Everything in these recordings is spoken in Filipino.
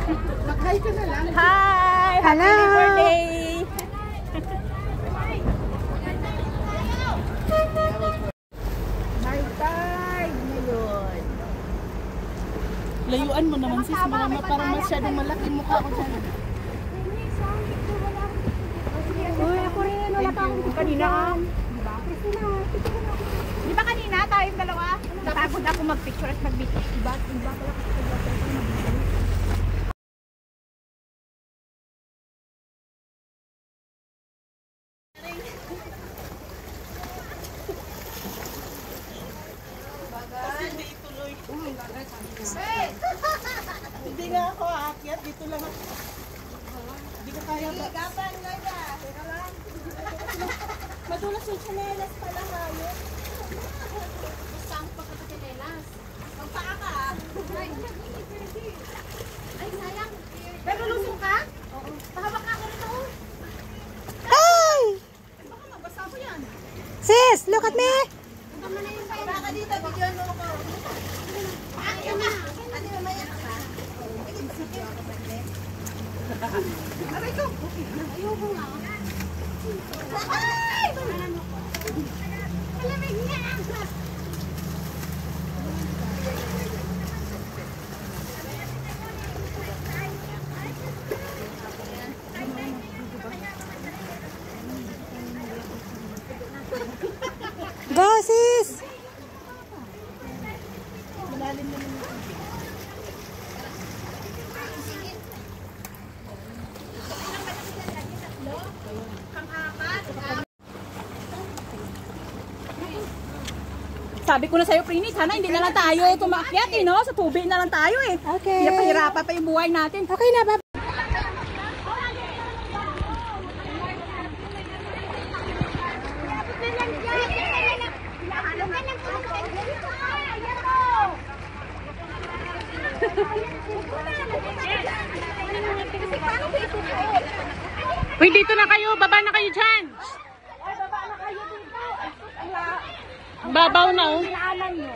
Mag-hi ka na lang. Hi! Hello! Happy birthday! High tide ngayon. Layuan mo naman sis, parang masyadong malaki mukha ko dyan. Uy, ako rin. Wala pa akong kanina. Diba? Di ba kanina tayong dalawa? Napagod ako mag-picture at mag-video. Diba? Diba pala kasi mag-video. Hindi nga ako aakyat, dito lang ako. Hindi ko kaya ba? Gapan nga na. Teka lang. Madulas yung chanelas pala ngayon. Basta ang pagkakatinelas. Magpaka ka. Ay, sayang. Pero lusong ka? Oo. Pahabak ka ako nito. Ay! Baka mabasa mo yan. Sis, look at me! Huwag mo na yung payo. Baka dito, video mo ako. Ayaw na. Ate, mamaya ka ba? Aray ko. Ayaw ko nga. Ay! Malamig na. Go, sis! Sabi ko na sa'yo, Prini, sana hindi na lang tayo tumakyat eh, no? Sa tubig na lang tayo eh. Okay. Kaya pahirapan pa yung buhay natin. Okay na, bye. Uy, dito na kayo. Baba na kayo dyan. Baba na kayo dito. Babaw na oh. Pinaanan nyo.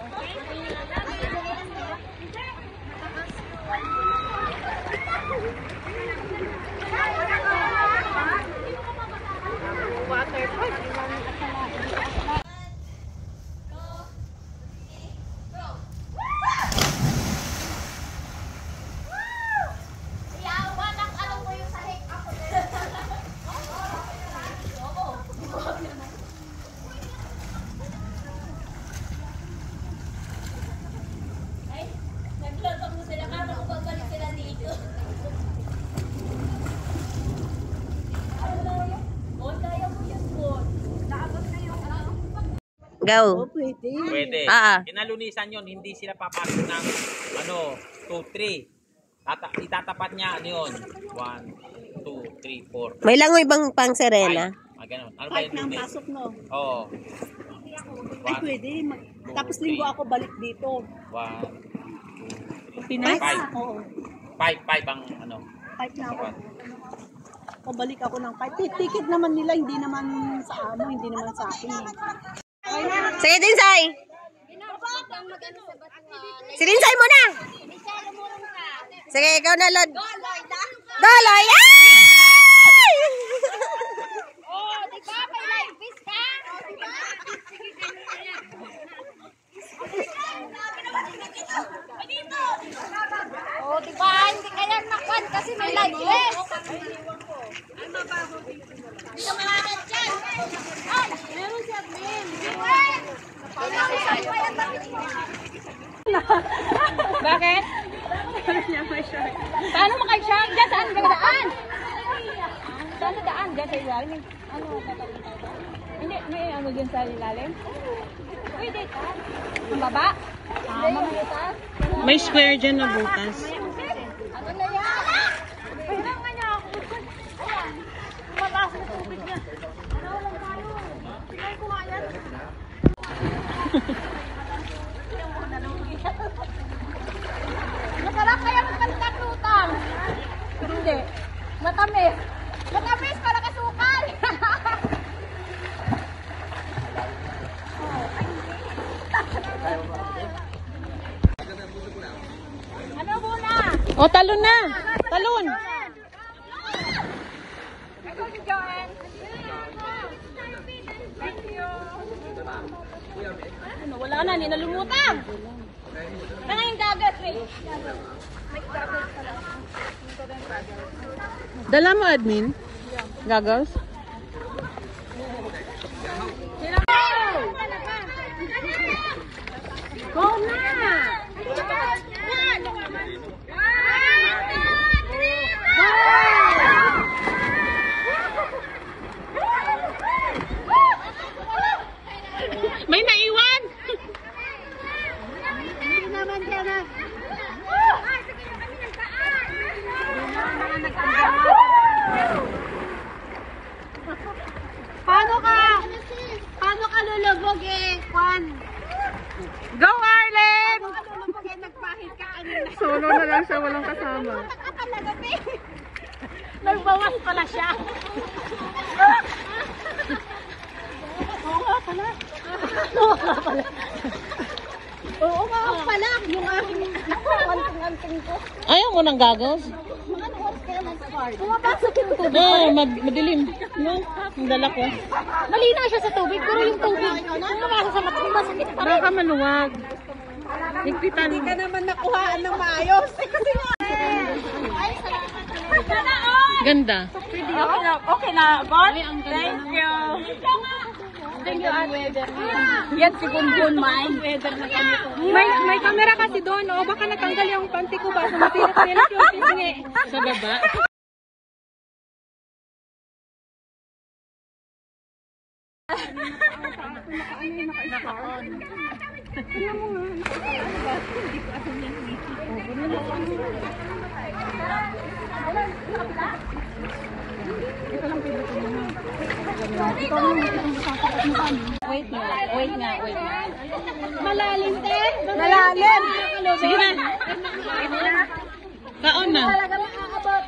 Go. Pwede. Ah. Kinalunisan yun, hindi sila papasok ng 2, 3. Itatapat niya, ano yun? 1, 2, 3, 4. May langoy bang pang Serena? Ganun. Ano ba Kahit yung nang lunes? pasok, no? Oo. Ay, pwede. Tapos linggo ako balik dito. 1, Pinay? Five. Oo. 5 ang ano. 5 na ako. O balik ako ng 5. Ticket naman nila, hindi naman sa hindi naman sa akin. Sige, Dinsay! Si Dinsay mo na! Sige, ikaw na, Lord. Daloy! Ay! Oh, di ba? May live fish ka? Oh, di ba? Hindi kaya nakwan kasi may live fish. Dito malakat dyan. Ay, meron siya din. Bakit? Paano makag-shark dyan? Saan ka daan? Saan daan? Dyan sa ilalim? Ano? Hindi, may ano dyan sa ilalim? Pwede ka. Ang baba? Mamaya ka. May square dyan na butas. Ano na yan? Pahirang nga niya ako. Ayan. Mataas na tubig niya. Ano lang tayo? Tingnan ko nga yan. Masarap kaya magkalitan lutang. Hindi. Matamis. Matamis para kasukal. Ano muna? O, talon na. Talon. Ano, wala na, ninalumutan. Ano yung gagat, eh? Dala mo, admin? Goggles? Go na! May naiwan! Hindi naman ka na. Paano ka lulubog eh, Juan? Go, Arlen! Paano ka lulubog eh, nagpahit ka kanina? Solo na lang siya, walang kasama. Ka talaga, be. Nagbawas pala siya. Oo nga pala, yung aking anting-anting ko. Ayaw mo ng goggles? Ano oras kaya nag-start? Pumapasok yung tubig. No, madilim. No, ang dala ko. Malinaw siya sa tubig, pero yung tubig, pumasok sa mata, masakit pa rin. Baka maluwag. Higpitan. Hindi ka naman nakuhaan ng maayos. Kasi nga. Ganda. Okay na, God. Thank you. Thank you, Ate. Yan si Gunjun, mine. May camera kasi doon, o baka natanggal yung panty ko ba? Sumatilak yung pisngi. Sa baba. Wait nga. Malalim, te. Malalim. Sige na. Kaon na. Talaga makakabot.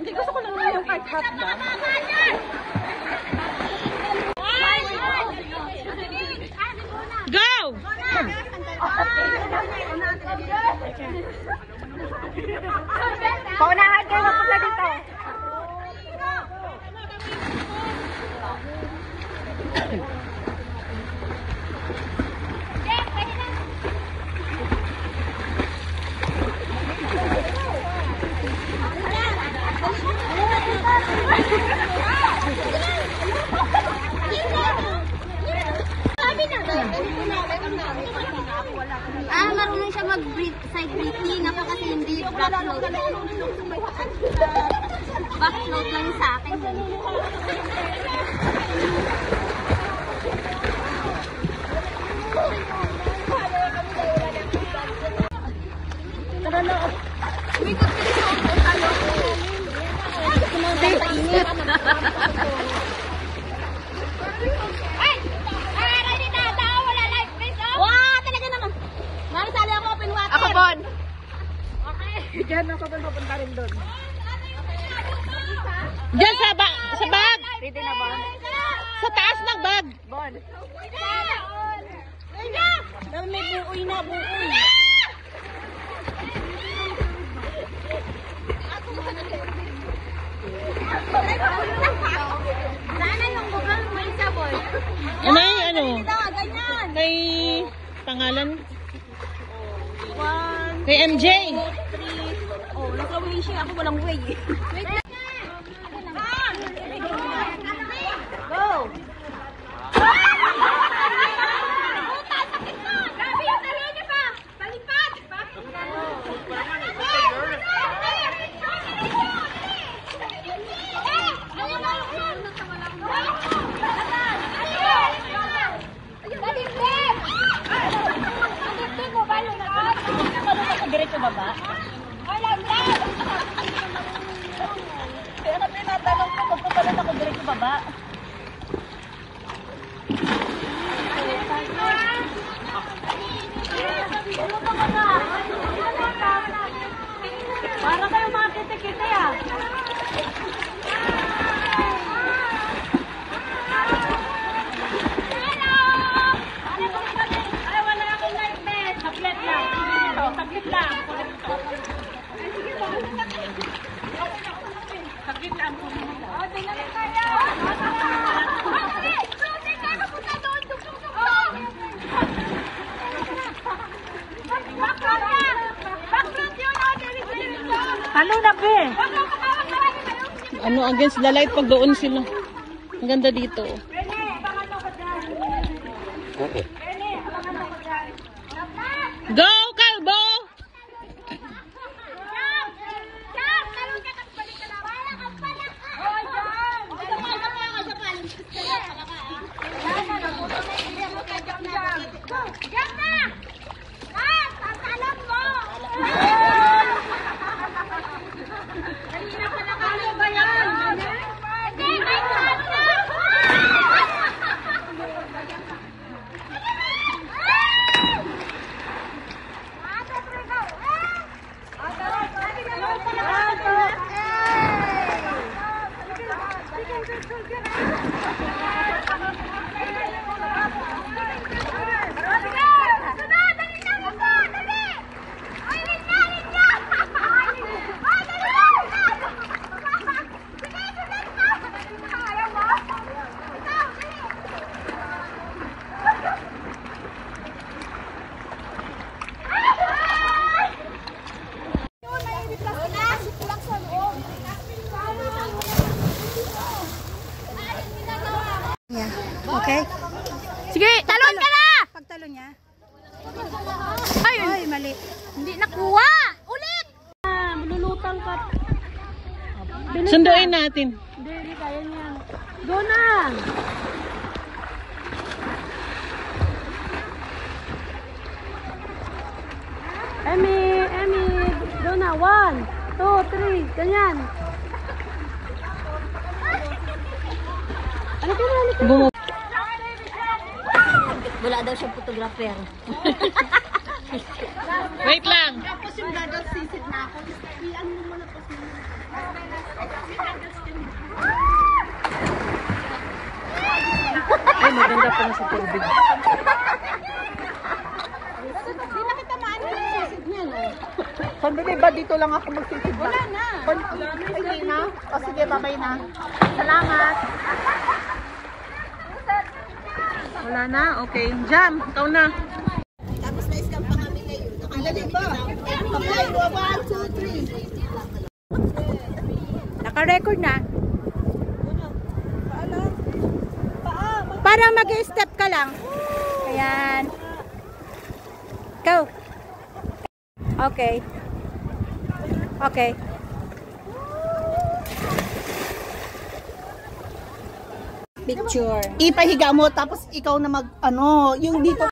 Hindi, gusto ko lang yung kahit hot ba? Go! Paunahan kayo mapunta dito. Marunong siya mag-side breathing. Ako kasi hindi backload. Backload lang sa akin. Ako, Bon. Diyan ako papunta rin doon. Diyan sa bag. Ready na ba? Sa taas ng bag. Bon. May buoy na, buoy. Sana yung bugal may sabon. Ano? Ganyan. Kay pangalan? One, Kay MJ. three. Oh, naka-way siya. Ako walang way. Wait lang. Go! Grabe yung talo niya pa. Balipat. Diretso baba. Kaya na tinatanong ko, magpapalit ako diretso baba. Para kayo mga kite-kite ah. Ay, wala akong light vest. Saglit lang. Saglit lang. Ano na, be? Ano, against the light pag doon sila. Ang ganda dito. Go, Kalbo! Okay? Sige, talon ka na! Pagtalo niya. Ay, mali. hindi nakuha! Ulit! Malulutang ka. Sunduin natin. Hindi, kaya niya. Go na! Emmy, go na. 1, 2, 3, ganyan. Bumo. Wala daw siyang photographer. Wait lang. Tapos yung dagat sisid na ako. Iyan mo muna po siya. Ay, maganda pa na sa tubig. Hindi na kita maano yung sisid niya, no? Sandali ba dito lang ako magsisid ba? Wala na. Sige na. O sige, babay na. Salamat. Wala na? Okay. Jam, ikaw na. Sandali ba? Apply ko. 1, 2, 3. Naka-record na. Parang mag-step ka lang. Ayan. Go. Okay. Okay. Picture. Ipahiga mo tapos ikaw na mag ano, yung dito